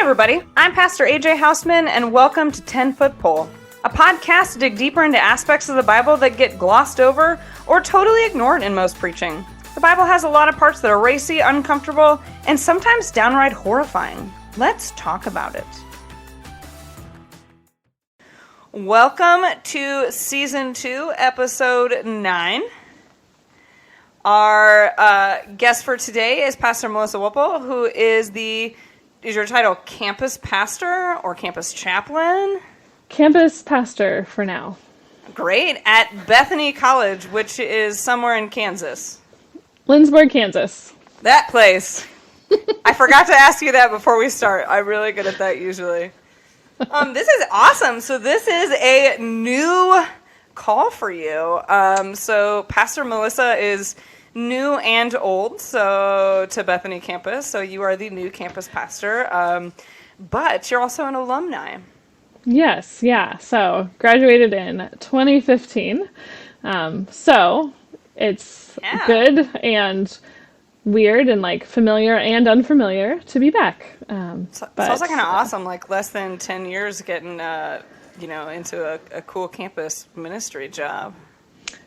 everybody. I'm Pastor AJ Houseman, and welcome to 10-Foot Pole, a podcast to dig deeper into aspects of the Bible that get glossed over or totally ignored in most preaching. The Bible has a lot of parts that are racy, uncomfortable, and sometimes downright horrifying. Let's talk about it. Welcome to Season 2, Episode 9. Our guest for today is Pastor Melissa Woeppel, who is your title campus pastor or campus chaplain? Campus pastor for now. Great. At Bethany College, which is somewhere in Kansas. Lindsborg, Kansas. That place. I forgot to ask you that before we start. I'm really good at that usually. This is awesome. So this is a new call for you. So Pastor Melissa is new and old, so to Bethany campus. So you are the new campus pastor, but you're also an alumni. Yes, yeah. So graduated in 2015. So it's good and weird and like familiar and unfamiliar to be back. Sounds like kind of awesome. Like less than 10 years getting, into a cool campus ministry job.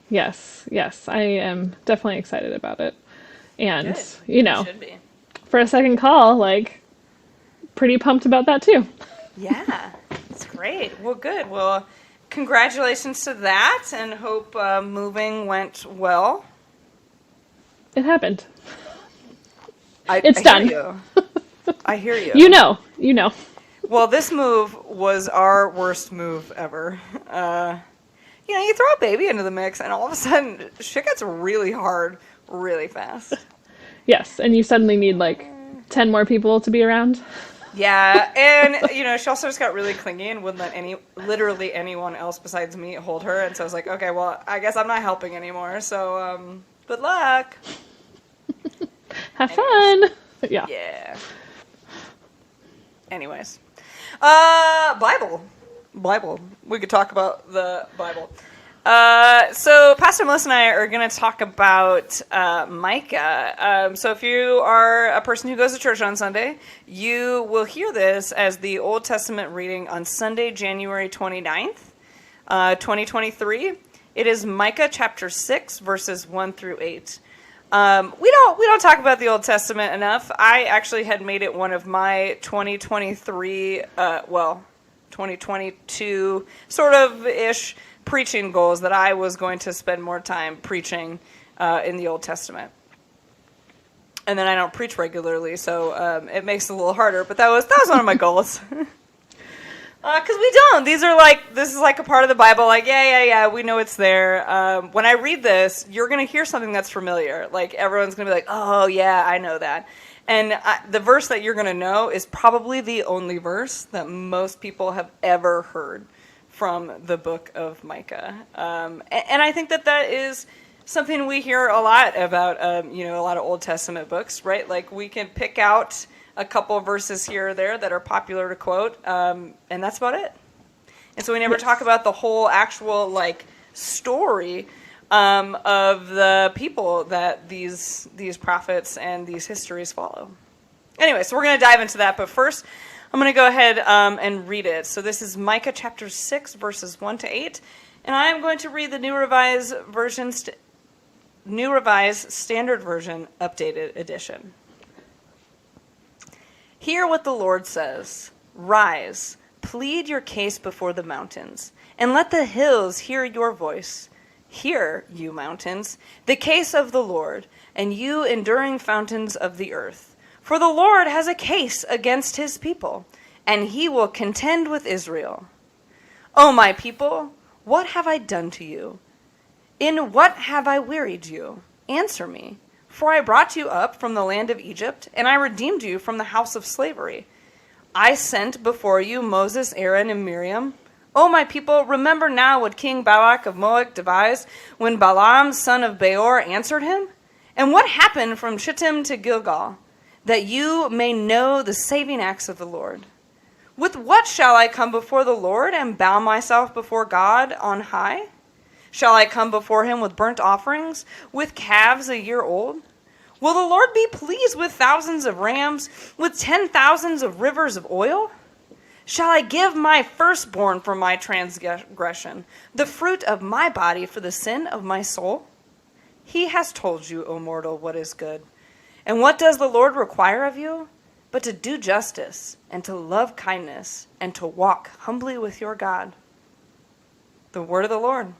Yes. I am definitely excited about it. And, Good. Should be. For a second call, like, pretty pumped about that too. Yeah, it's great. Well, good. Well, congratulations to that, and hope moving went well. It happened. It's done. I hear you. You know. Well, this move was our worst move ever. You throw a baby into the mix, and all of a sudden, shit gets really hard, really fast. Yes, and you suddenly need, 10 more people to be around. Yeah, and, she also just got really clingy and wouldn't let literally anyone else besides me hold her, and so I was like, okay, well, I guess I'm not helping anymore, so, good luck. Have fun. Yeah. Yeah. Anyways. Bible. We could talk about the Bible. So Pastor Melissa and I are going to talk about Micah. So if you are a person who goes to church on Sunday, you will hear this as the Old Testament reading on Sunday, January 29th, 2023. It is Micah chapter 6, verses 1 through 8. We don't talk about the Old Testament enough. I actually had made it one of my 2022 sort of ish preaching goals that I was going to spend more time preaching in the Old Testament. And then I don't preach regularly, so it makes it a little harder. But that was one of my goals. Because we don't. This is like a part of the Bible. Like, yeah, we know it's there. When I read this, you're going to hear something that's familiar. Like, everyone's going to be like, oh, yeah, I know that. And the verse that you're going to know is probably the only verse that most people have ever heard from the book of Micah. And I think that is something we hear a lot about, a lot of Old Testament books, right? Like, we can pick out a couple of verses here or there that are popular to quote, and that's about it. And so we never talk about the whole actual story of the people that these prophets and these histories follow. Anyway, so we're going to dive into that, but first I'm going to go ahead and read it. So this is Micah chapter 6, verses 1 to 8, and I am going to read the New Revised Standard Version, Updated Edition. Hear what the Lord says. Rise, plead your case before the mountains, and let the hills hear your voice. Hear, you mountains, the case of the Lord, and you enduring fountains of the earth. For the Lord has a case against his people, and he will contend with Israel. O my people, what have I done to you? In what have I wearied you? Answer me. For I brought you up from the land of Egypt, and I redeemed you from the house of slavery. I sent before you Moses, Aaron, and Miriam. O my people, remember now what King Balak of Moab devised when Balaam, son of Beor, answered him? And what happened from Shittim to Gilgal, that you may know the saving acts of the Lord? With what shall I come before the Lord and bow myself before God on high? Shall I come before him with burnt offerings, with calves a year old? Will the Lord be pleased with thousands of rams, with 10,000s of rivers of oil? Shall I give my firstborn for my transgression, the fruit of my body for the sin of my soul? He has told you, O mortal, what is good. And what does the Lord require of you? But to do justice, and to love kindness, and to walk humbly with your God. The word of the Lord.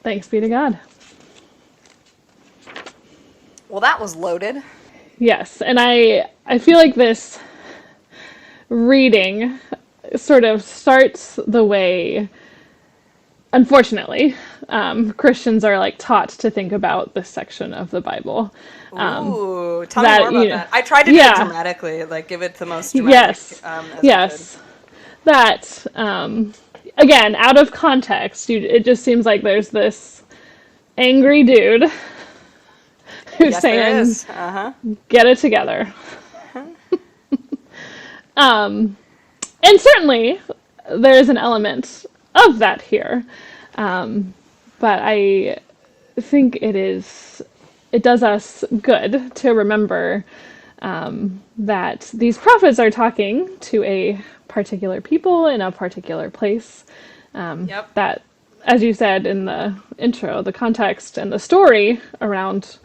Thanks be to God. Well, that was loaded. Yes, and I feel like this reading sort of starts the way, unfortunately, Christians are like taught to think about this section of the Bible. Ooh, tell me more about that. I tried to do it dramatically, like give it the most dramatic. Yes, that again, out of context, it just seems like there's this angry dude who's saying, "Get it together." And certainly there is an element of that here. But I think it does us good to remember that these prophets are talking to a particular people in a particular place. That, as you said in the intro, the context and the story around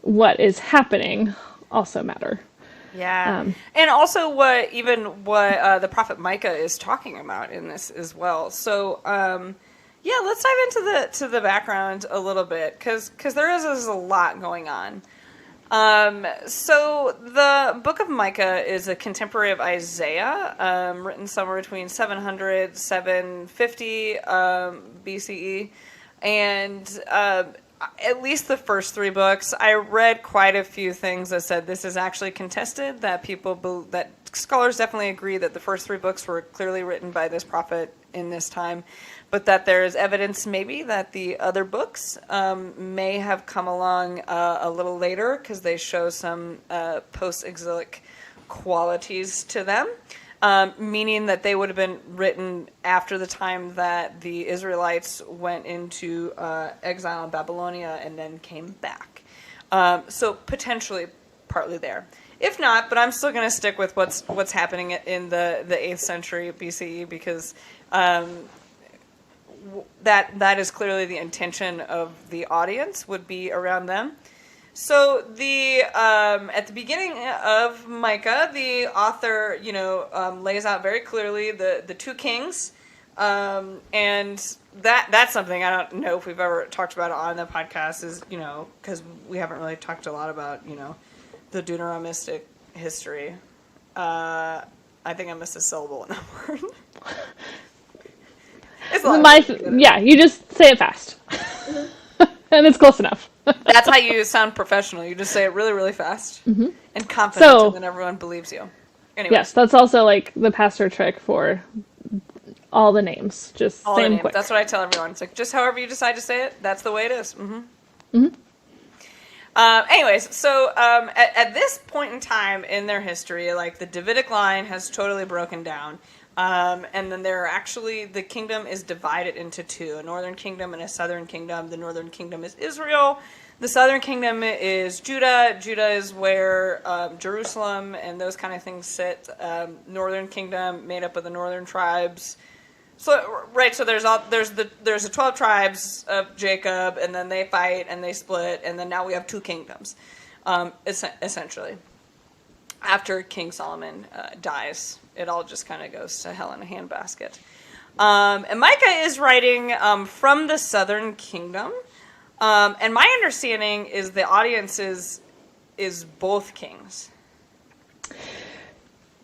what is happening also matter. Yeah, and also what the prophet Micah is talking about in this as well. So, let's dive into the background a little bit because there is a lot going on. So the book of Micah is a contemporary of Isaiah, written somewhere between 700 750 BCE, and at least the first three books. I read quite a few things that said this is actually contested, that that scholars definitely agree that the first three books were clearly written by this prophet in this time, but that there is evidence maybe that the other books may have come along a little later because they show some post-exilic qualities to them. Meaning that they would have been written after the time that the Israelites went into exile in Babylonia and then came back. So potentially partly there. If not, but I'm still going to stick with what's happening in the 8th century BCE because that is clearly the intention of the audience would be around them. So at the beginning of Micah, the author, lays out very clearly the two kings, and that's something I don't know if we've ever talked about on the podcast. Is because we haven't really talked a lot about the Deuteronomistic history. I think I missed a syllable in that word. You just say it fast, and it's close enough. That's how you sound professional. You just say it really, really fast and confident, and then everyone believes you. Anyways. Yes, that's also like the pastor trick for all the names. Just all say the them names. quick. That's what I tell everyone. It's like, just however you decide to say it, that's the way it is. Anyways, so at this point in time in their history, like the Davidic line has totally broken down. And then the kingdom is divided into two, a northern kingdom and a southern kingdom. The northern kingdom is Israel. The southern kingdom is Judah. Judah is where Jerusalem and those kind of things sit. Northern kingdom made up of the northern tribes. So there's the 12 tribes of Jacob, and then they fight and they split, and then now we have two kingdoms, essentially. After King Solomon dies, it all just kind of goes to hell in a handbasket. And Micah is writing from the southern kingdom. And my understanding is the audience is both kings.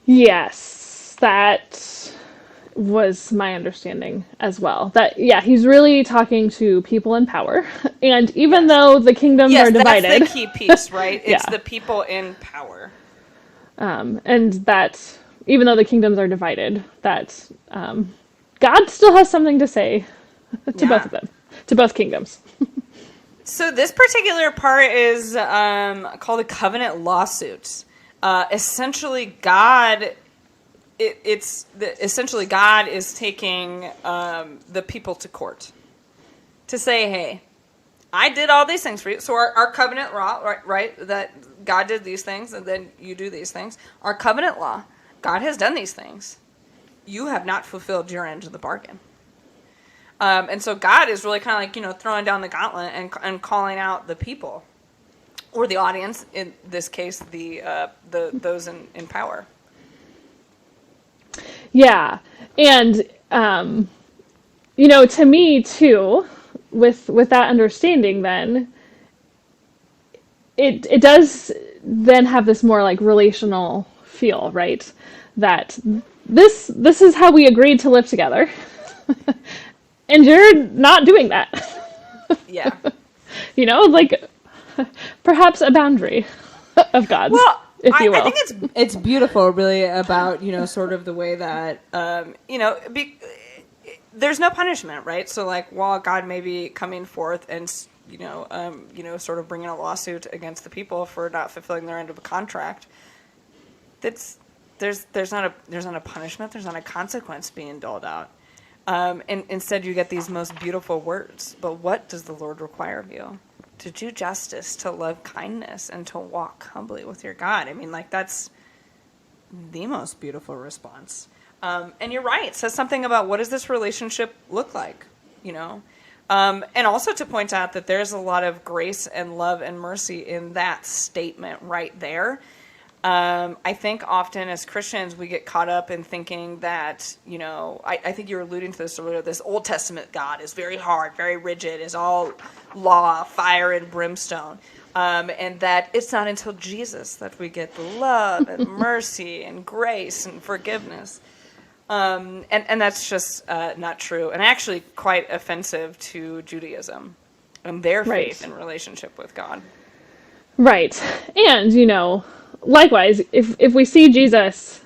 Yes, that was my understanding as well. That, he's really talking to people in power. And even though the kingdoms are divided... Yes, that's the key piece, right? It's the people in power. And that even though the kingdoms are divided, that God still has something to say to both of them, to both kingdoms. So this particular part is called a covenant lawsuit. Essentially, God is taking the people to court to say, hey, I did all these things for you. So our covenant law, right, that God did these things and then you do these things. Our covenant law, God has done these things. You have not fulfilled your end of the bargain. And so God is really kind of like, throwing down the gauntlet and calling out the people or the audience, in this case, the those in power. Yeah. And, to me too, with that understanding, then it does then have this more like relational feel, right? That this is how we agreed to live together, and you're not doing that. Yeah. Like perhaps a boundary of God's, Well, if you I will. think it's beautiful, really, about sort of the way that there's no punishment, right? So like, while God may be coming forth and sort of bringing a lawsuit against the people for not fulfilling their end of a contract, there's not a punishment, there's not a consequence being doled out. And instead, you get these most beautiful words. But what does the Lord require of you? To do justice, to love kindness, and to walk humbly with your God. I mean, like, that's the most beautiful response. And you're right. It says something about what does this relationship look like, and also to point out that there's a lot of grace and love and mercy in that statement right there. I think often as Christians, we get caught up in thinking that, I think you're alluding to this earlier, this Old Testament God is very hard, very rigid, is all law, fire, and brimstone. And that it's not until Jesus that we get the love and mercy and grace and forgiveness. And that's just not true, and actually quite offensive to Judaism and their faith and relationship with God. Right. And, likewise, if we see Jesus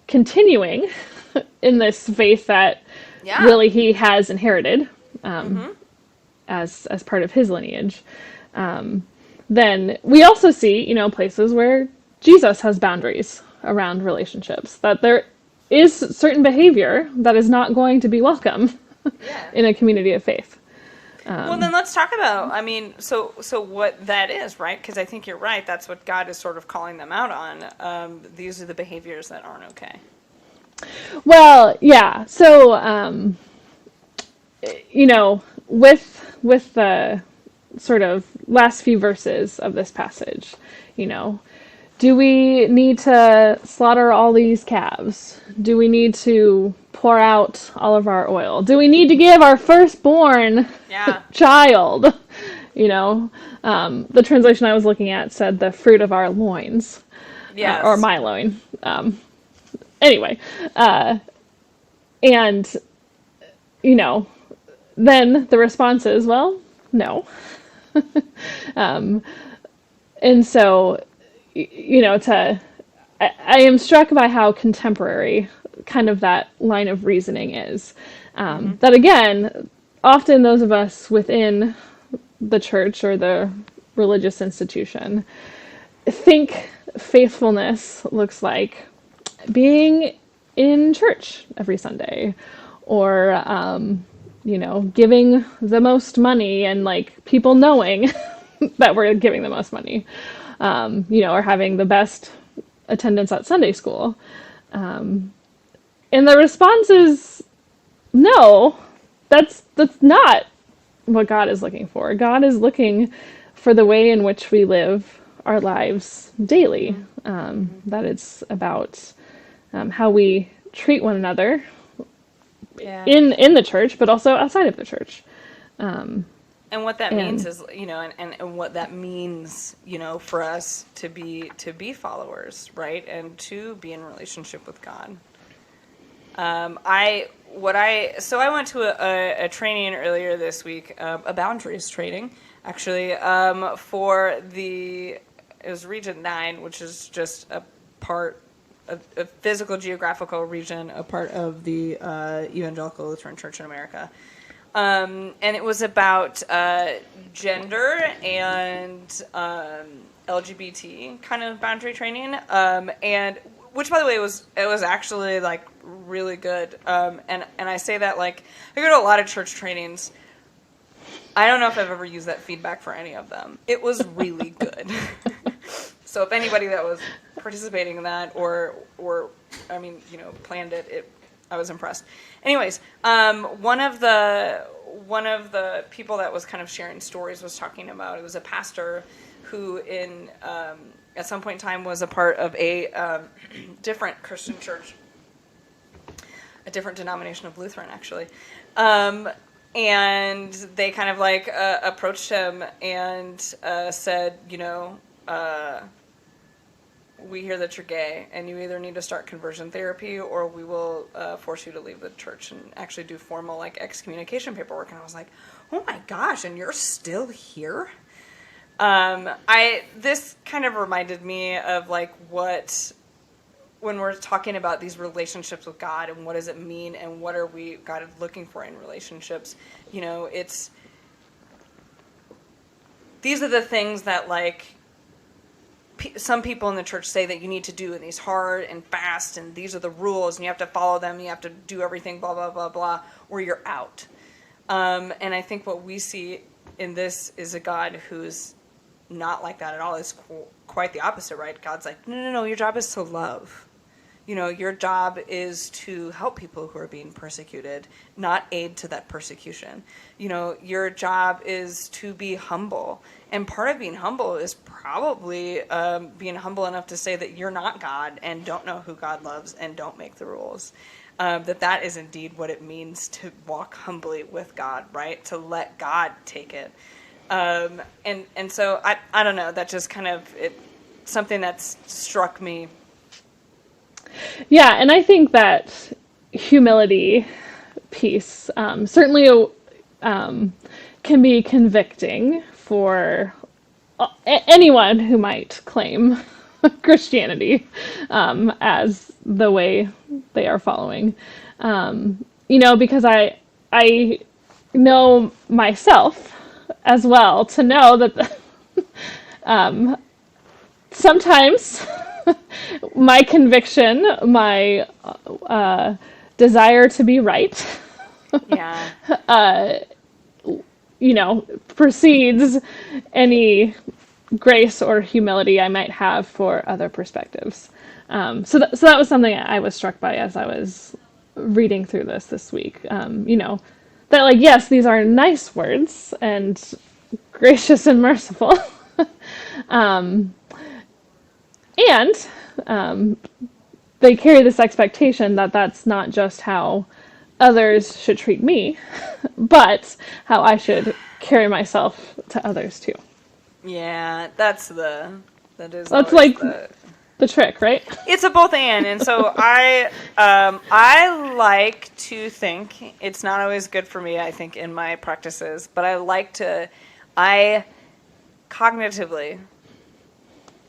continuing in this faith that really he has inherited as part of his lineage, then we also see, places where Jesus has boundaries around relationships, that there is certain behavior that is not going to be welcome in a community of faith. Well, then let's talk about, so what that is, right? Because I think you're right. That's what God is sort of calling them out on. These are the behaviors that aren't okay. Well, yeah. So, with the sort of last few verses of this passage, do we need to slaughter all these calves? Do we need to pour out all of our oil? Do we need to give our firstborn child? The translation I was looking at said the fruit of our loins. Yes. Or my loin. Anyway. And, then the response is, well, no. And so, I am struck by how contemporary kind of that line of reasoning is. That again, often those of us within the church or the religious institution think faithfulness looks like being in church every Sunday, or, giving the most money and like people knowing that we're giving the most money. Or having the best attendance at Sunday school. And the response is, no, that's not what God is looking for. God is looking for the way in which we live our lives daily. That it's about how we treat one another in the church, but also outside of the church. And what that means is, and what that means, for us to be followers, right, and to be in relationship with God. I went to a training earlier this week, a boundaries training, actually, for it was Region 9, which is just a part of a physical geographical region, a part of the Evangelical Lutheran Church in America. And it was about gender and LGBT kind of boundary training, and which, by the way, it was actually like really good. And I say that like I go to a lot of church trainings, I don't know if I've ever used that feedback for any of them. It was really good. So if anybody that was participating in that or I mean, planned it, I was impressed. Anyways, one of the people that was kind of sharing stories was talking about, it was a pastor who at some point in time was a part of a different Christian church, a different denomination of Lutheran, actually. And they kind of like approached him and said, we hear that you're gay, and you either need to start conversion therapy or we will force you to leave the church and actually do formal like excommunication paperwork. And I was like, oh my gosh, and you're still here? This kind of reminded me of like when we're talking about these relationships with God and what does it mean and what are we God looking for in relationships, these are the things that like some people in the church say that you need to do, and these hard and fast, and these are the rules, and you have to follow them, you have to do everything, blah, blah, blah, blah, or you're out. And I think what we see in this is a God who's not like that at all. It's quite the opposite, right? God's like, no, your job is to love. Your job is to help people who are being persecuted, not aid to that persecution. Your job is to be humble. And part of being humble is probably being humble enough to say that you're not God and don't know who God loves and don't make the rules. That is indeed what it means to walk humbly with God, right? To let God take it. And so I don't know, that just kind of something that's struck me. Yeah, and I think that humility piece certainly can be convicting for anyone who might claim Christianity as the way they are following. Because I know myself as well to know that sometimes my conviction, my desire to be right, Yeah. Precedes any grace or humility I might have for other perspectives. So that was something I was struck by as I was reading through this week. That like, yes, these are nice words and gracious and merciful. And they carry this expectation that that's not just how others should treat me, but how I should carry myself to others too. Yeah, that's like the trick, right? It's a both and so I like to think it's not always good for me, I think, in my practices, but I cognitively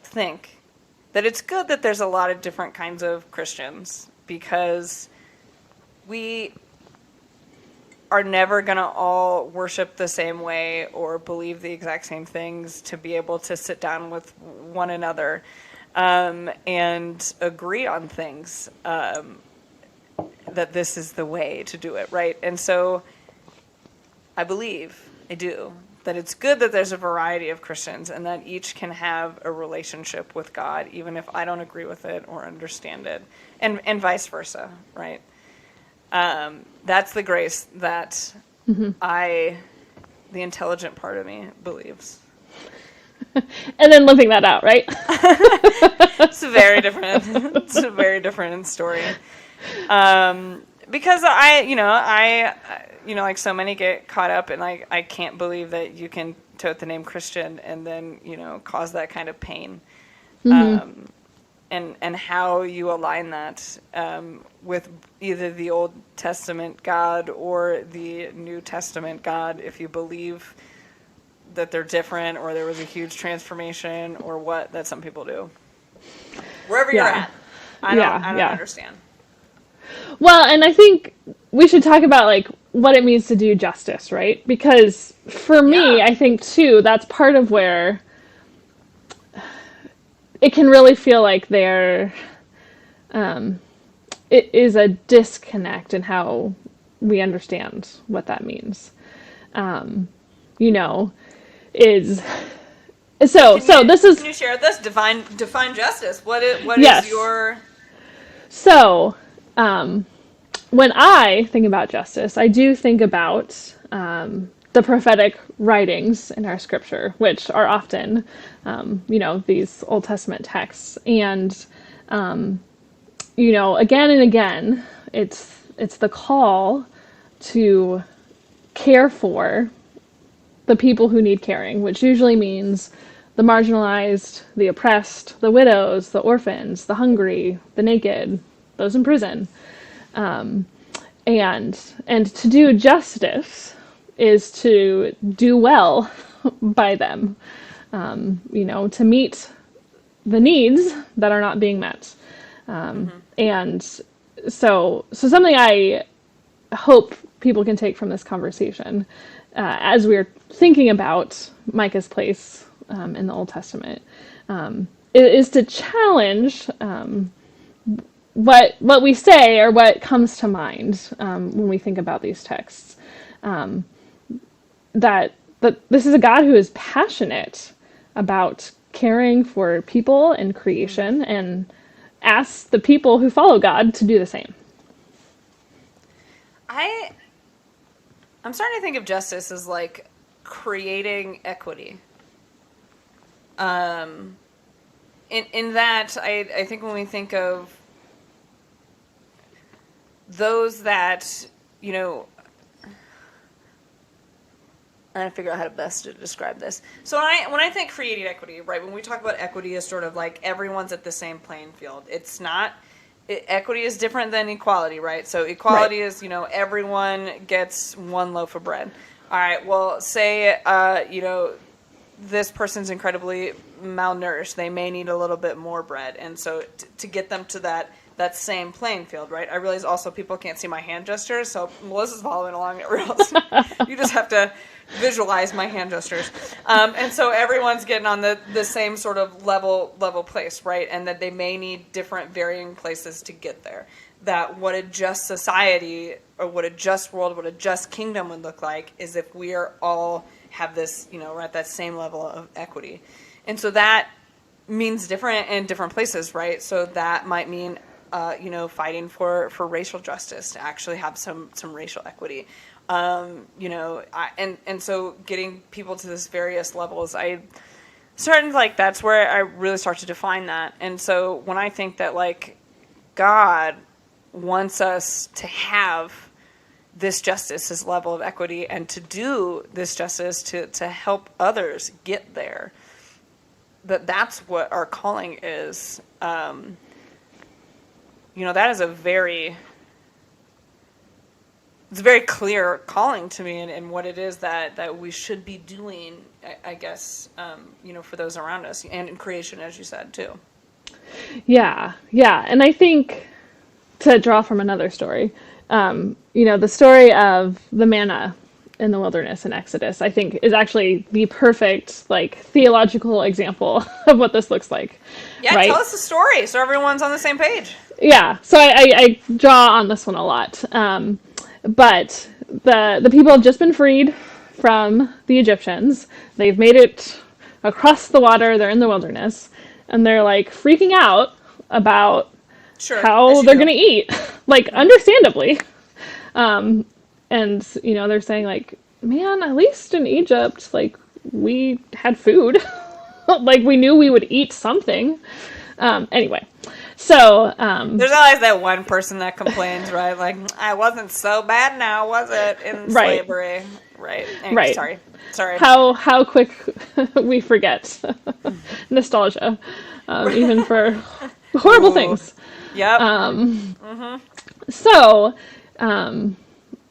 think that it's good that there's a lot of different kinds of Christians, because we are never going to all worship the same way or believe the exact same things to be able to sit down with one another and agree on things, that this is the way to do it, right? And so I do, that it's good that there's a variety of Christians and that each can have a relationship with God, even if I don't agree with it or understand it, and vice versa, right? That's the grace that the intelligent part of me believes. And then living that out, right? It's very different. It's a very different story. Because I like so many get caught up in like, I can't believe that you can tote the name Christian and then, cause that kind of pain. And how you align that with either the Old Testament God or the New Testament God, if you believe that they're different or there was a huge transformation or what that some people do. Wherever you're at. I don't understand. Well, and I think we should talk about like what it means to do justice, right? Because for me, I think too, that's part of where it can really feel like it is a disconnect in how we understand what that means. you know, is so this is Can you share this? Define justice. What is yes. your So, when I think about justice, I do think about the prophetic writings in our scripture, which are often, these Old Testament texts, and again and again, it's the call to care for the people who need caring, which usually means the marginalized, the oppressed, the widows, the orphans, the hungry, the naked, those in prison. And to do justice is to do well by them, to meet the needs that are not being met. And so something I hope people can take from this conversation, as we're thinking about Micah's place in the Old Testament, is to challenge what we say or what comes to mind when we think about these texts. That this is a God who is passionate about caring for people and creation, and asks the people who follow God to do the same. I'm starting to think of justice as like creating equity. In that, I think when we think of those that, I'm trying to figure out how to best to describe this. So when I think creating equity, right, when we talk about equity as sort of like everyone's at the same playing field, it's not. Equity is different than equality, right? So equality is, everyone gets one loaf of bread. All right, well, say, this person's incredibly malnourished. They may need a little bit more bread. And so to get them to that same playing field, right? I realize also people can't see my hand gestures, so Melissa's following along. You just have to visualize my hand gestures. And so everyone's getting on the same sort of level place, right? And that they may need different varying places to get there. That what a just society or what a just world, what a just kingdom would look like is if we are all have this, we're at that same level of equity. And so that means different in different places, right? So that might mean fighting for racial justice, to actually have some racial equity. And so getting people to this various levels, I started like that's where I really start to define that. And so when I think that like God wants us to have this justice, this level of equity, and to do this justice to help others get there, that's what our calling is. That is it's a very clear calling to me and what it is that we should be doing, I guess, for those around us and in creation, as you said, too. Yeah. And I think, to draw from another story, the story of the manna in the wilderness in Exodus, I think, is actually the perfect, theological example of what this looks like. Yeah, right? Tell us the story so everyone's on the same page. Yeah, so I draw on this one a lot. But the people have just been freed from the Egyptians. They've made it across the water. They're in the wilderness. And they're, freaking out about how they're going to eat. Understandably. And, they're saying, man, at least in Egypt, we had food. We knew we would eat something. Anyway. So, there's always that one person that complains, right? I wasn't so bad now, was it, in slavery? Right. Anyway, right. Sorry. How quick we forget nostalgia, even for horrible things. Yep. So,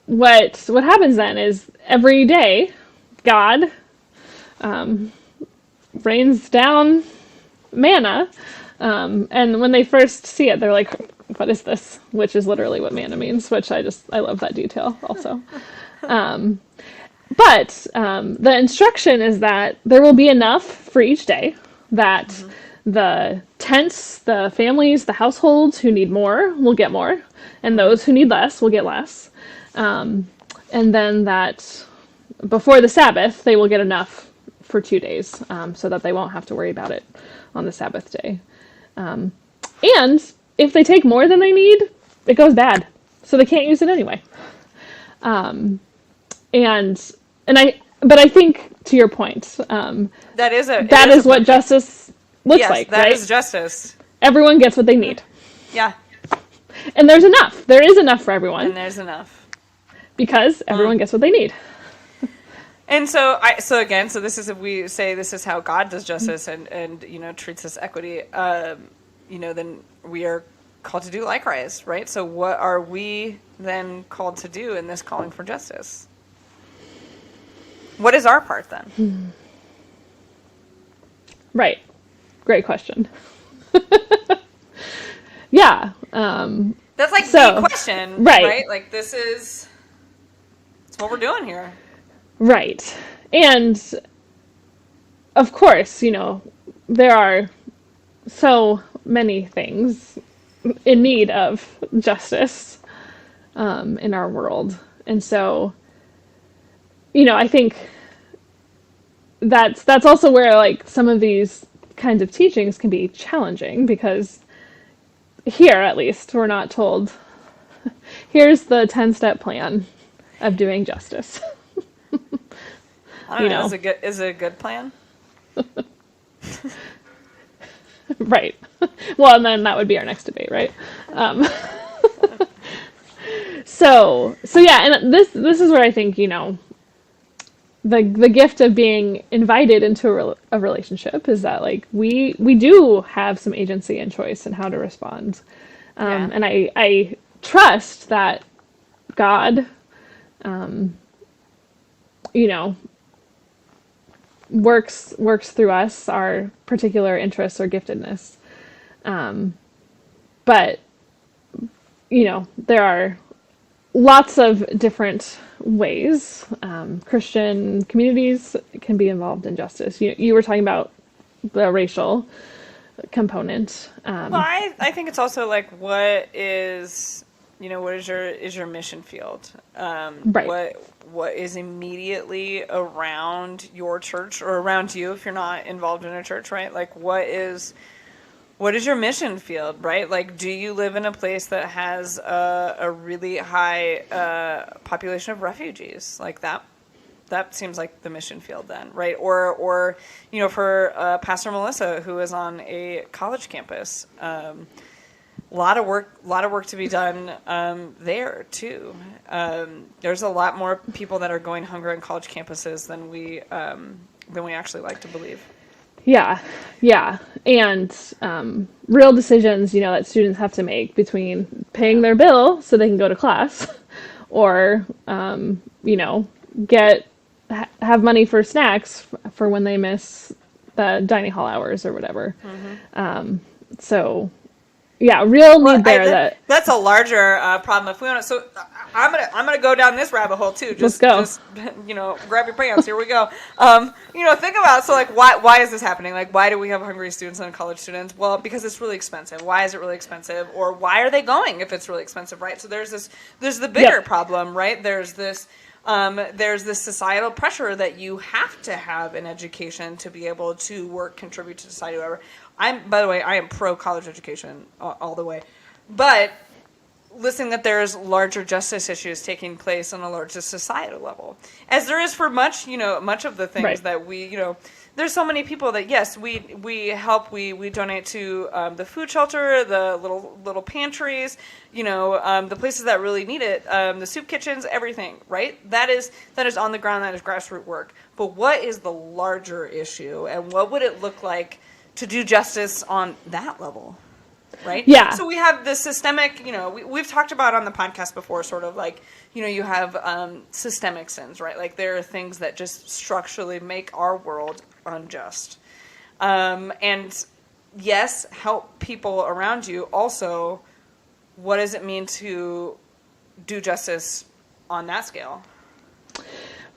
what happens then is every day, God rains down manna. And when they first see it, they're like, what is this? Which is literally what manna means, which I love that detail also. But the instruction is that there will be enough for each day, that the tents, the families, the households who need more will get more, and those who need less will get less. And then that before the Sabbath, they will get enough for 2 days, so that they won't have to worry about it on the Sabbath day. And if they take more than they need, it goes bad, so they can't use it anyway. But I think, to your point, that is what justice looks yes, like, that right? is justice. Everyone gets what they need. Yeah. And there's enough. There is enough for everyone. And there's enough. Because everyone gets what they need. And so this is, if we say this is how God does justice and treats us equity, then we are called to do likewise, right? So what are we then called to do in this calling for justice? What is our part then? Right. Great question. Yeah. That's like the question, right? Like it's what we're doing here. Right. And of course, there are so many things in need of justice in our world. And so, I think that's also where like some of these kinds of teachings can be challenging, because here, at least, we're not told, here's the 10-step plan of doing justice. I don't know. Is it a good plan? Right. Well, and then that would be our next debate, right? So yeah, and this is where I think, the gift of being invited into a relationship is that like we do have some agency and choice in how to respond. And I trust that God, works through us, our particular interests or giftedness. But, there are lots of different ways Christian communities can be involved in justice. You were talking about the racial component. Well, I think it's also like, what is your mission field? Right. What is immediately around your church or around you if you're not involved in a church, right? Like, what is your mission field, right? Like, do you live in a place that has a really high population of refugees? Like that seems like the mission field then, right? Or for Pastor Melissa, who is on a college campus, a lot of work to be done there too. There's a lot more people that are going hungry on college campuses than we actually like to believe. Yeah. And real decisions, that students have to make between paying their bill so they can go to class, or have money for snacks for when they miss the dining hall hours or whatever. Mm-hmm. So yeah, real need there. That's a larger problem. If we want to, so I'm gonna go down this rabbit hole too. Let's go. Just grab your pants. Here we go. Think about, so like, why is this happening? Like, why do we have hungry students and college students? Well, because it's really expensive. Why is it really expensive? Or why are they going if it's really expensive, right? So there's the bigger problem, right? There's this societal pressure that you have to have an education to be able to work, contribute to society, whatever. By the way, I am pro college education all the way. But listening that there's larger justice issues taking place on a larger societal level, as there is for much of the things right. that we, there's so many people that, yes, we help, we donate to the food shelter, the little pantries, the places that really need it, the soup kitchens, everything, right? That is on the ground, that is grassroots work. But what is the larger issue, and what would it look like to do justice on that level, right? Yeah. So we have the systemic, we've talked about on the podcast before, sort of like, you have systemic sins, right? Like, there are things that just structurally make our world unjust. And yes, help people around you. Also, what does it mean to do justice on that scale?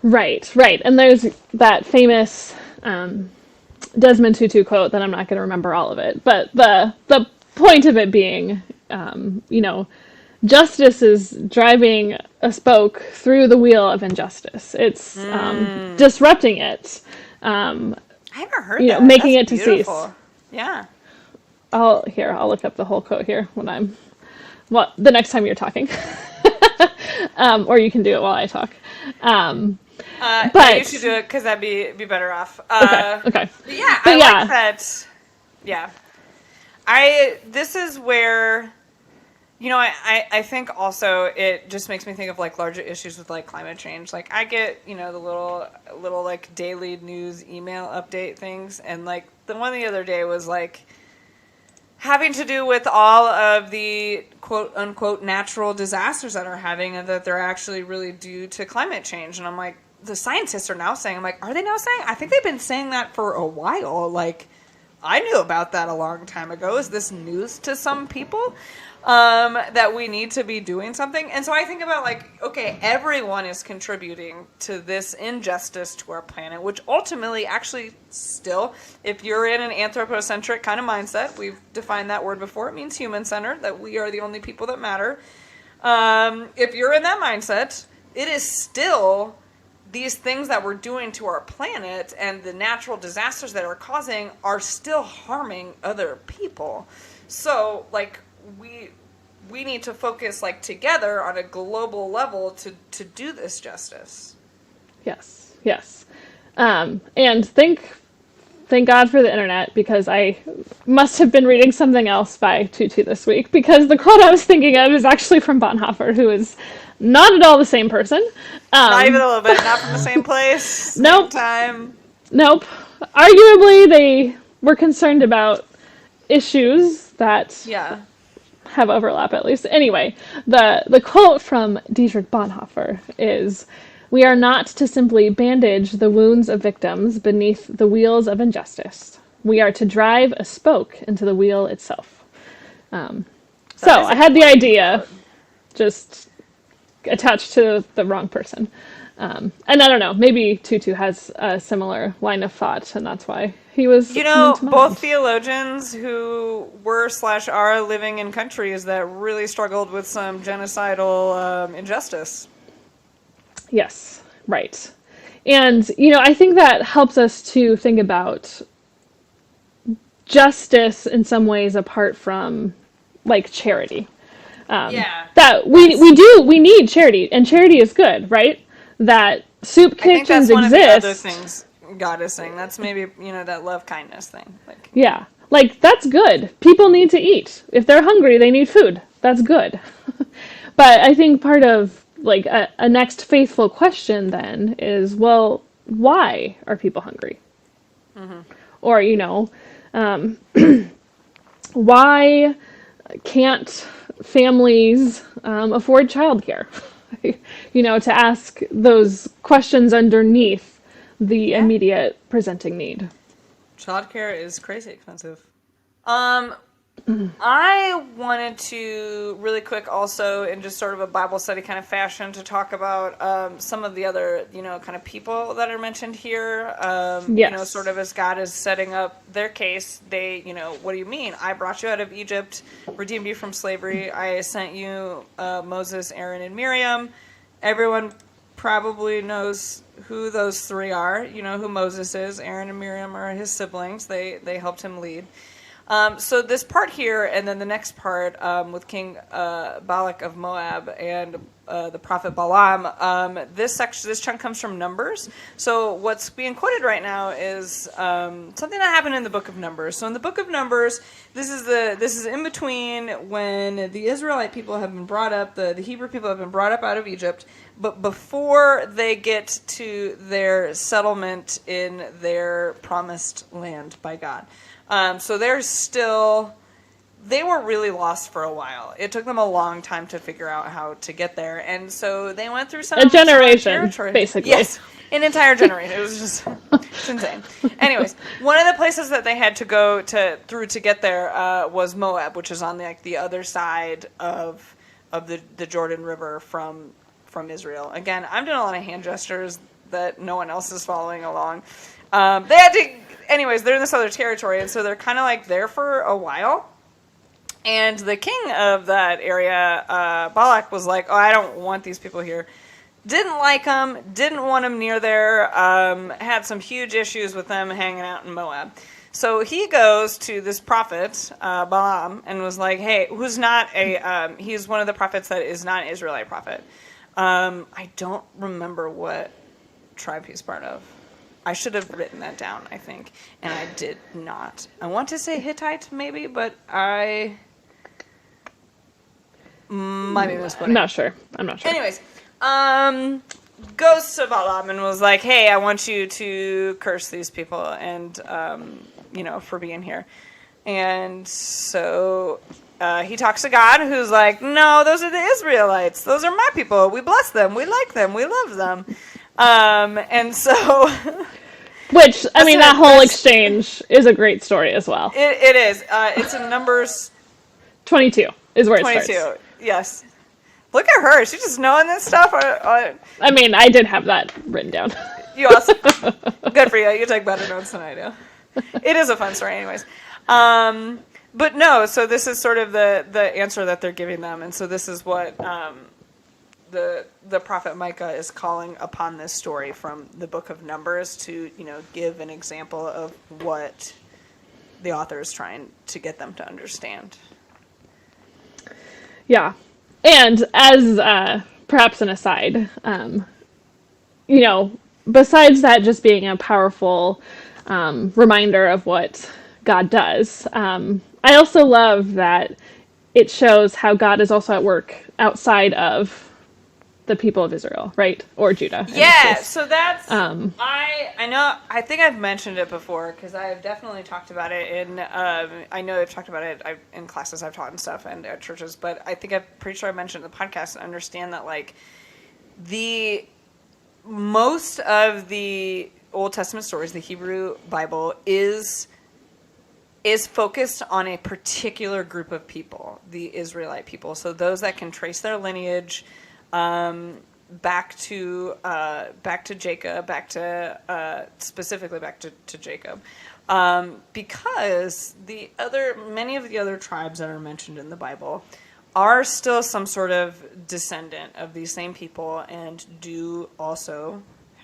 Right. And there's that famous Desmond Tutu quote that I'm not going to remember all of it, but the point of it being, justice is driving a spoke through the wheel of injustice. It's disrupting it. I haven't heard that. Making That's it to cease. beautiful. Yeah. I'll look up the whole quote here the next time you're talking. Or you can do it while I talk. But you should do it because that'd be better off. Okay. But yeah, I like that. Yeah. This is where, I think also it just makes me think of like larger issues with like climate change. Like I get, the little like daily news email update things. And like the one the other day was like having to do with all of the quote unquote natural disasters that are having and that they're actually really due to climate change. And I'm like, the scientists are now saying, I'm like, are they now saying? I think they've been saying that for a while. Like, I knew about that a long time ago. Is this news to some people? That we need to be doing something. And so I think about like, okay, everyone is contributing to this injustice to our planet, which ultimately actually still, if you're in an anthropocentric kind of mindset, we've defined that word before, it means human-centered, that we are the only people that matter. If you're in that mindset, it is still these things that we're doing to our planet and the natural disasters that are causing are still harming other people. So like, we need to focus like together on a global level to do this justice. Yes. And thank God for the internet, because I must have been reading something else by Tutu this week, because the quote I was thinking of is actually from Bonhoeffer, who is not at all the same person. Not even a little bit. Not from the same place. Nope. Same time. Nope. Arguably, they were concerned about issues that have overlap, at least. Anyway, the quote from Dietrich Bonhoeffer is, "We are not to simply bandage the wounds of victims beneath the wheels of injustice. We are to drive a spoke into the wheel itself." So I had the idea, just attached to the wrong person. And I don't know, maybe Tutu has a similar line of thought, and that's why he was. Both theologians who were/are living in countries that really struggled with some genocidal injustice. Yes, right. And, I think that helps us to think about justice in some ways apart from, like, charity. That we need charity, and charity is good, right? That soup kitchens exist. I think that's one of the other things God is saying. That's maybe, that love kindness thing. Yeah. Like, that's good. People need to eat. If they're hungry, they need food. That's good. But I think part of, like, a next faithful question then is, well, why are people hungry? Mm-hmm. Or, why can't families afford childcare? To ask those questions underneath the immediate presenting need. Childcare is crazy expensive. I wanted to really quick also in just sort of a Bible study kind of fashion to talk about some of the other, kind of people that are mentioned here. Sort of as God is setting up their case, they, what do you mean? I brought you out of Egypt, redeemed you from slavery. I sent you Moses, Aaron, and Miriam. Everyone probably knows who those three are. You know who Moses is. Aaron and Miriam are his siblings. They helped him lead. So this part here, and then the next part with King Balak of Moab and the prophet Balaam, this chunk comes from Numbers. So what's being quoted right now is something that happened in the book of Numbers. So in the book of Numbers, this is in between when the Israelite people have been brought up, the Hebrew people have been brought up out of Egypt, but before they get to their settlement in their promised land by God. So they were really lost for a while. It took them a long time to figure out how to get there. And so they went through a generation, basically. Yes, an entire generation. It was just it's insane. Anyways, one of the places that they had to go through to get there was Moab, which is on the other side of the Jordan River from Israel. Again, I'm doing a lot of hand gestures that no one else is following along. They had to... Anyways, they're in this other territory, and so they're kind of like there for a while. And the king of that area, Balak, was like, oh, I don't want these people here. Didn't like them, didn't want them near there, had some huge issues with them hanging out in Moab. So he goes to this prophet, Balaam, and was like, hey, who's not he's one of the prophets that is not an Israelite prophet. I don't remember what tribe he's part of. I should have written that down, I think, and I did not. I want to say Hittite, maybe, but I might be misquoting. I'm not sure. Anyways, goes to Balaam and was like, hey, I want you to curse these people and, for being here. And so he talks to God, who's like, no, those are the Israelites. Those are my people. We bless them. We like them. We love them. And so... Which, I mean, that whole exchange is a great story as well. It is. It's in Numbers... 22 is where it 22, starts. Yes. Look at her. She's just knowing this stuff. I mean, I did have that written down. You also... Good for you. You take better notes than I do. It is a fun story anyways. But no, so this is sort of the answer that they're giving them. And so this is what the prophet Micah is calling upon this story from the book of Numbers to, give an example of what the author is trying to get them to understand. Yeah. And as perhaps an aside, besides that just being a powerful reminder of what God does, I also love that it shows how God is also at work outside of the people of Israel, right? Or Judah. Yeah, so that's, I think I've mentioned it before, because I've definitely talked about it I know I've talked about it in classes I've taught and stuff, and at churches, but I think I'm pretty sure I mentioned in the podcast, and understand that, like, most of the Old Testament stories, the Hebrew Bible, is focused on a particular group of people, the Israelite people. So those that can trace their lineage back to Jacob, specifically back to Jacob, because many of the other tribes that are mentioned in the Bible are still some sort of descendant of these same people and do also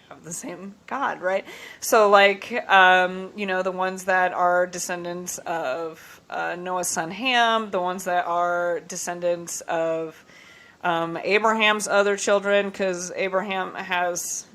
have the same God, right? So, like, the ones that are descendants of Noah's son Ham, the ones that are descendants of Abraham's other children, because Abraham has,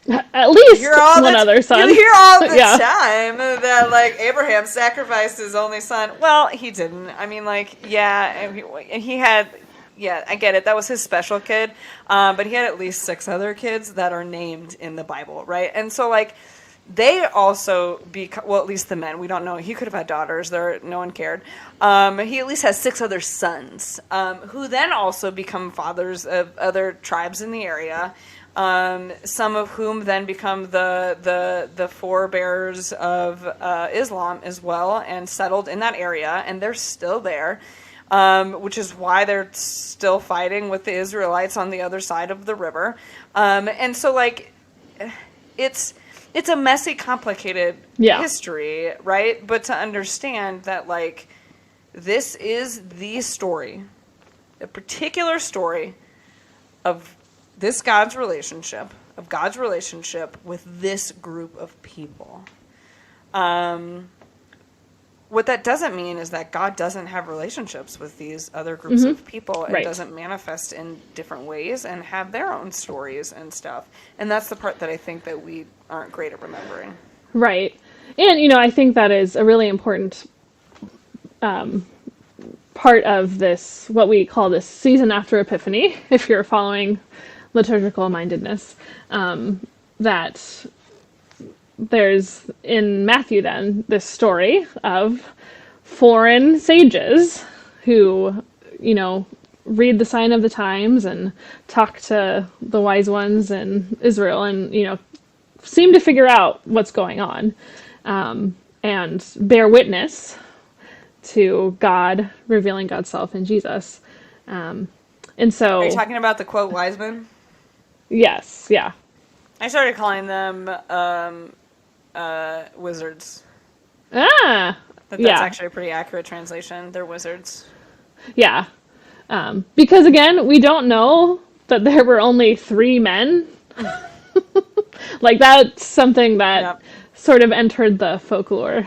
at least one other son. You hear all the time that, like, Abraham sacrificed his only son. Well, he didn't. I mean, like, yeah, and he had, yeah, I get it. That was his special kid. But he had at least 6 other kids that are named in the Bible, right? And so, like, they also well, at least the men. We don't know. He could have had daughters. No one cared. He at least has 6 other sons, who then also become fathers of other tribes in the area. Some of whom then become the forebears of Islam as well, and settled in that area, and they're still there, which is why they're still fighting with the Israelites on the other side of the river. And so, like, it's a messy, complicated history, right? But to understand that, like, this is the story, a particular story of this God's relationship with this group of people. What that doesn't mean is that God doesn't have relationships with these other groups of people and doesn't manifest in different ways and have their own stories and stuff. And that's the part that I think that we aren't great at remembering. Right. And, I think that is a really important part of this, what we call this season after Epiphany, if you're following liturgical mindedness, that there's in Matthew then this story of foreign sages who, read the sign of the times and talk to the wise ones in Israel and, seem to figure out what's going on, and bear witness to God revealing God's self in Jesus. And so... Are you talking about the, quote, wise men? Yes, yeah. I started calling them wizards. Ah, That's Yeah. actually a pretty accurate translation. They're wizards. Yeah. Because again, we don't know that there were only 3 men. Like that's something that Yep, sort of entered the folklore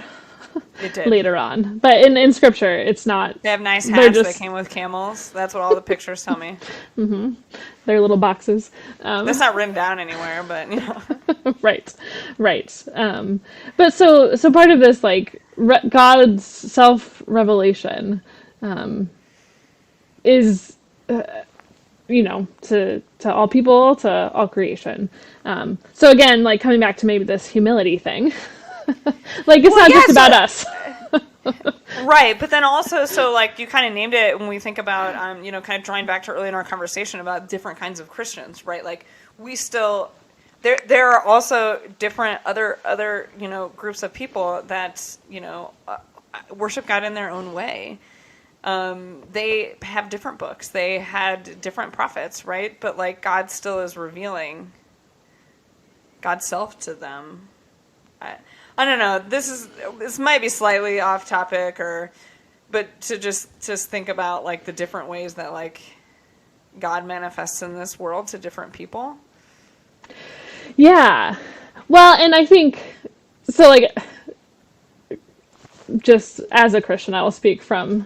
it did. later on. But in scripture, it's not. They have nice They're hats that just came with camels. That's what all the pictures tell me. their little boxes. That's not written down anywhere, but you know. Right, right. But so part of this, like God's self revelation, is to all people, to all creation. So again, like coming back to maybe this humility thing, like it's not just about us. Right, but then also, so like you kind of named it when we think about, kind of drawing back to early in our conversation about different kinds of Christians, right? Like we still, there are also different other groups of people that worship God in their own way. They have different books. They had different prophets, right? But like God still is revealing God's self to them. I don't know. This might be slightly off topic, but to just think about like the different ways that like God manifests in this world to different people. Yeah. Well, and I think so. Like, just as a Christian, I will speak from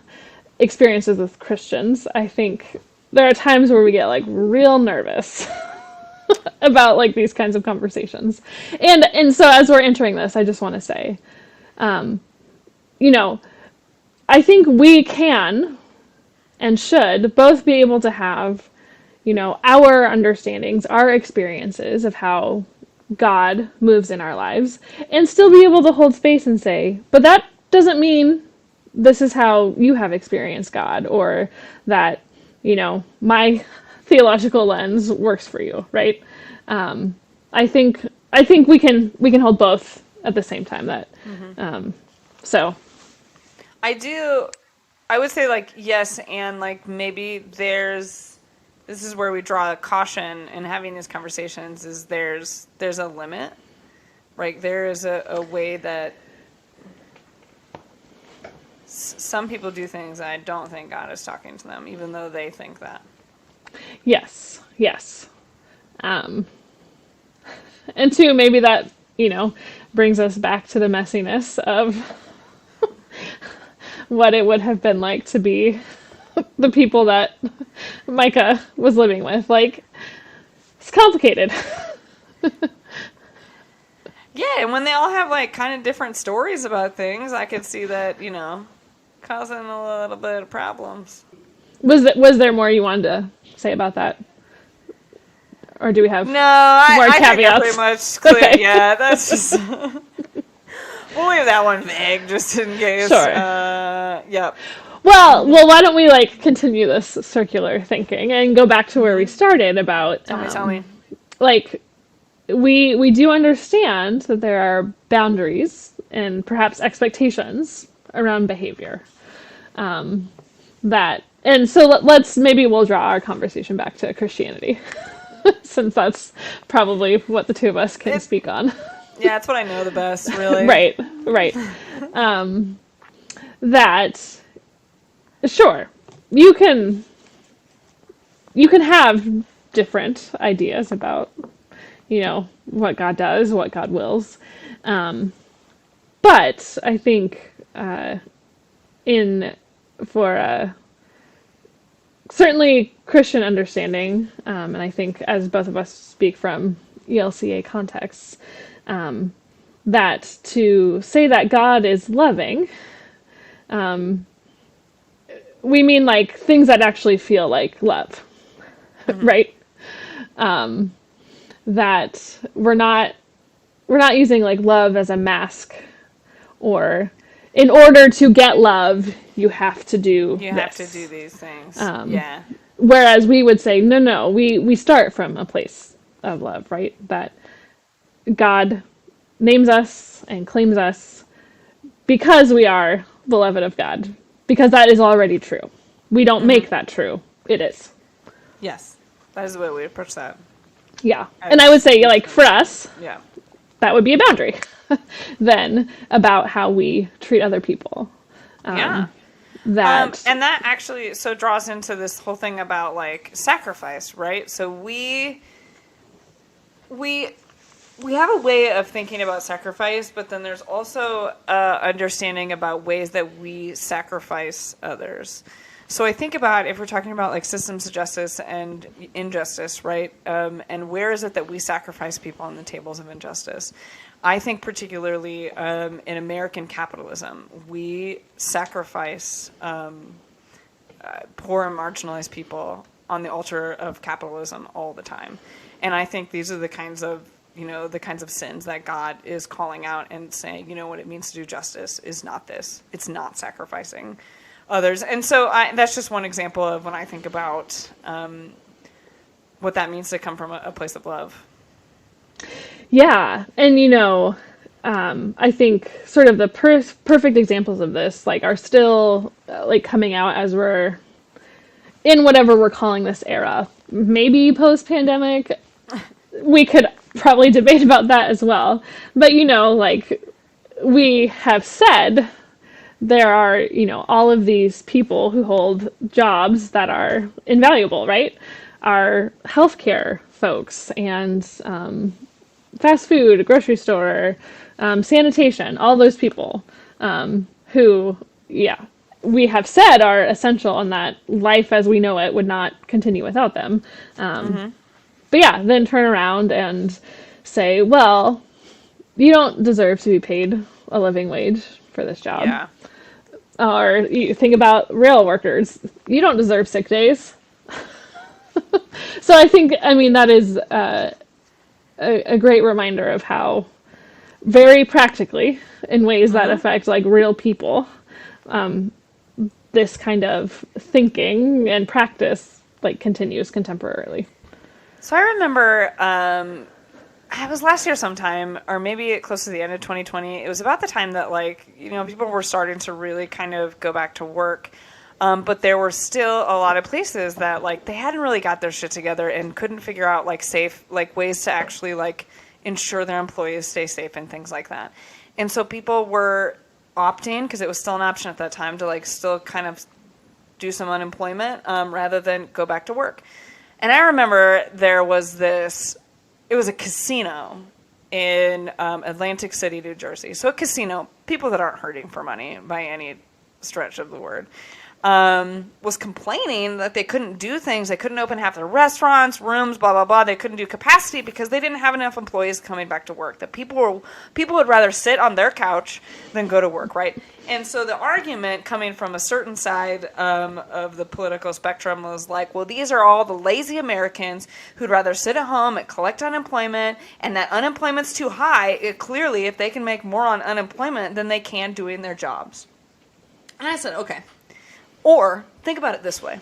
experiences with Christians. I think there are times where we get like real nervous about like these kinds of conversations. And so as we're entering this, I just want to say, I think we can and should both be able to have, our understandings, our experiences of how God moves in our lives, and still be able to hold space and say, but that doesn't mean this is how you have experienced God, or that, my theological lens works for you, right? I think we can hold both at the same time. That so I would say like yes, and like maybe this is where we draw a caution in having these conversations. Is there's a limit, right? There is a way that some people do things and I don't think God is talking to them, even though they think that. yes. And two, maybe that, brings us back to the messiness of what it would have been like to be the people that Micah was living with. Like, it's complicated. Yeah, and when they all have like kind of different stories about things, I could see that, causing a little bit of problems. Was there more you wanted to say about that? Or do we have No, more I think caveats? I pretty much clear. Okay. Yeah, that's just. We'll leave that one vague just in case. Sure. Yep. Well, why don't we like continue this circular thinking and go back to where we started about Tell me. Like we do understand that there are boundaries and perhaps expectations around behavior. And so we'll draw our conversation back to Christianity. Since that's probably what the two of us can speak on. Yeah, that's what I know the best, really. Right. That, sure, you can have different ideas about, what God does, what God wills. But I think for certainly Christian understanding, and I think as both of us speak from ELCA contexts, that to say that God is loving, we mean like things that actually feel like love, right? That we're not using like love as a mask, or in order to get love, you have to do these things. Yeah. Whereas we would say, no, we start from a place of love, right? That God names us and claims us because we are beloved of God, because that is already true. We don't make that true. It is. Yes. That is the way we approach that. Yeah. And I would say, like, for us, yeah, that would be a boundary. then about how we treat other people. Yeah. That And that actually so draws into this whole thing about like sacrifice, right? So we have a way of thinking about sacrifice, but then there's also understanding about ways that we sacrifice others. So I think about if we're talking about like systems of justice and injustice, right? And where is it that we sacrifice people on the tables of injustice? I think particularly in American capitalism, we sacrifice poor and marginalized people on the altar of capitalism all the time. And I think these are the kinds of sins that God is calling out and saying, what it means to do justice is not this. It's not sacrificing others. And so that's just one example of when I think about what that means to come from a place of love. Yeah, and I think sort of the perfect examples of this like are still like coming out as we're in whatever we're calling this era. Maybe post-pandemic, we could probably debate about that as well. But like we have said, there are all of these people who hold jobs that are invaluable, right? Our healthcare folks and fast food, grocery store, sanitation, all those people who, we have said are essential and that life as we know it would not continue without them. But then turn around and say, well, you don't deserve to be paid a living wage for this job. Yeah. Or you think about rail workers. You don't deserve sick days. So that is a great reminder of how very practically, in ways that affect like real people, this kind of thinking and practice like continues contemporarily. So I remember it was last year sometime, or maybe close to the end of 2020. It was about the time that people were starting to really kind of go back to work. But there were still a lot of places that they hadn't really got their shit together and couldn't figure out safe ways to actually ensure their employees stay safe and things like that. And so people were opting, because it was still an option at that time, to still kind of do some unemployment rather than go back to work. And I remember there was it was a casino in Atlantic City, New Jersey. So a casino, people that aren't hurting for money by any stretch of the word, was complaining that they couldn't do things. They couldn't open half their restaurants, rooms, blah, blah, blah. They couldn't do capacity because they didn't have enough employees coming back to work. That people would rather sit on their couch than go to work, right? And so the argument coming from a certain side of the political spectrum was well, these are all the lazy Americans who'd rather sit at home and collect unemployment, and that unemployment's too high. Clearly, if they can make more on unemployment than they can doing their jobs. And I said, okay. Or, think about it this way.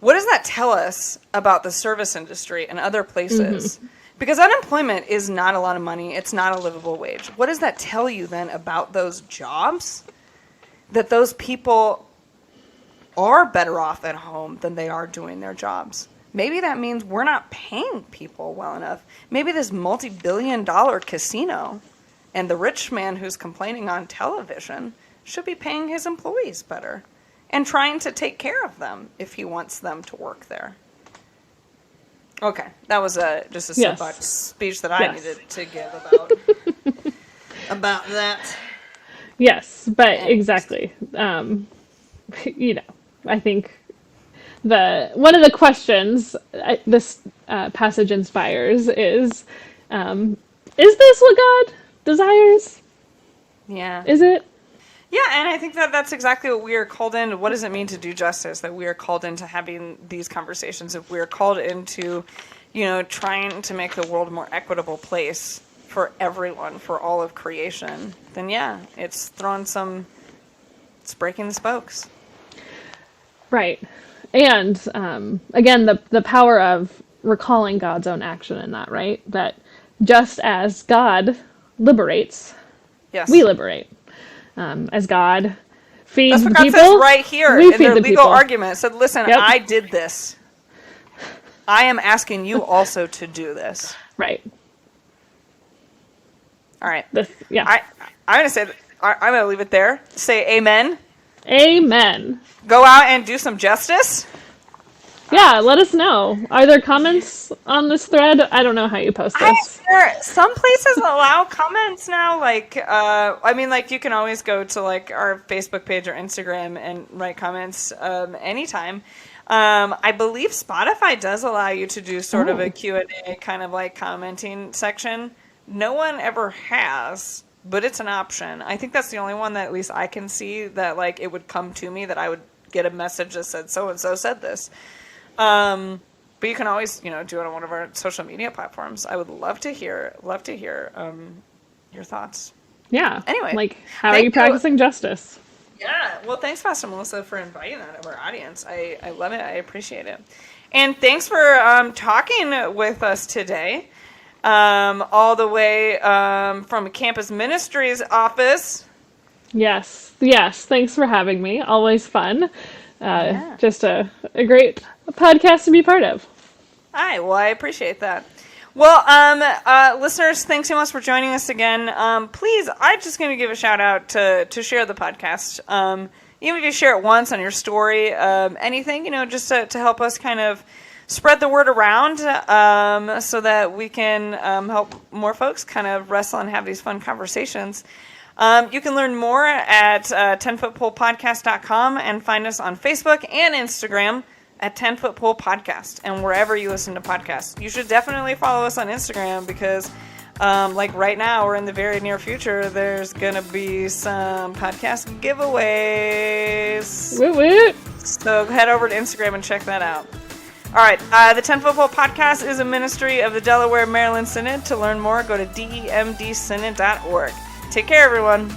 What does that tell us about the service industry and other places? Mm-hmm. Because unemployment is not a lot of money. It's not a livable wage. What does that tell you then about those jobs? That those people are better off at home than they are doing their jobs. Maybe that means we're not paying people well enough. Maybe this multi-billion-dollar casino and the rich man who's complaining on television should be paying his employees better and trying to take care of them if he wants them to work there. Okay, that was just a soapbox speech that I needed to give about that. Yes, but exactly. I think one of the questions this passage inspires is this what God desires? Yeah. Is it? Yeah, and I think that's exactly what we are called in. What does it mean to do justice? That we are called into having these conversations. If we are called into, trying to make the world a more equitable place for everyone, for all of creation, then it's breaking the spokes. Right. And again, the power of recalling God's own action in that, right? That just as God liberates, we liberate. As God feeds the people. That's what God says right here in their legal argument. It said, listen, I did this. I am asking you also to do this. Right. All right. Yeah. I'm gonna say I'm gonna leave it there. Say amen. Amen. Go out and do some justice. Yeah, let us know. Are there comments on this thread? I don't know how you post this. Some places allow comments now. Like, I mean, like you can always go to like our Facebook page or Instagram and write comments anytime. I believe Spotify does allow you to do sort of a Q&A kind of like commenting section. No one ever has, but it's an option. I think that's the only one that at least I can see that like it would come to me that I would get a message that said so and so said this. But you can always, do it on one of our social media platforms. I would love to hear your thoughts. Yeah. Anyway, like how are you practicing justice? Yeah. Well, thanks, Pastor Melissa, for inviting that of our audience. I love it. I appreciate it. And thanks for talking with us today, all the way from Campus Ministries office. Yes. Thanks for having me. Always fun. Just a great podcast to be part of. All right. Well, I appreciate that. Well, listeners, thanks so much for joining us again. Please, I'm just going to give a shout out to share the podcast. Even if you share it once on your story, anything, just to help us kind of spread the word around so that we can help more folks kind of wrestle and have these fun conversations. You can learn more at 10footpolepodcast.com and find us on Facebook and Instagram at 10-Foot Pole Podcast and wherever you listen to podcasts. You should definitely follow us on Instagram because like right now or in the very near future, there's going to be some podcast giveaways. Woot woot. So head over to Instagram and check that out. All right. The 10-Foot Pole Podcast is a ministry of the Delaware Maryland Synod. To learn more, go to demdsynod.org. Take care, everyone.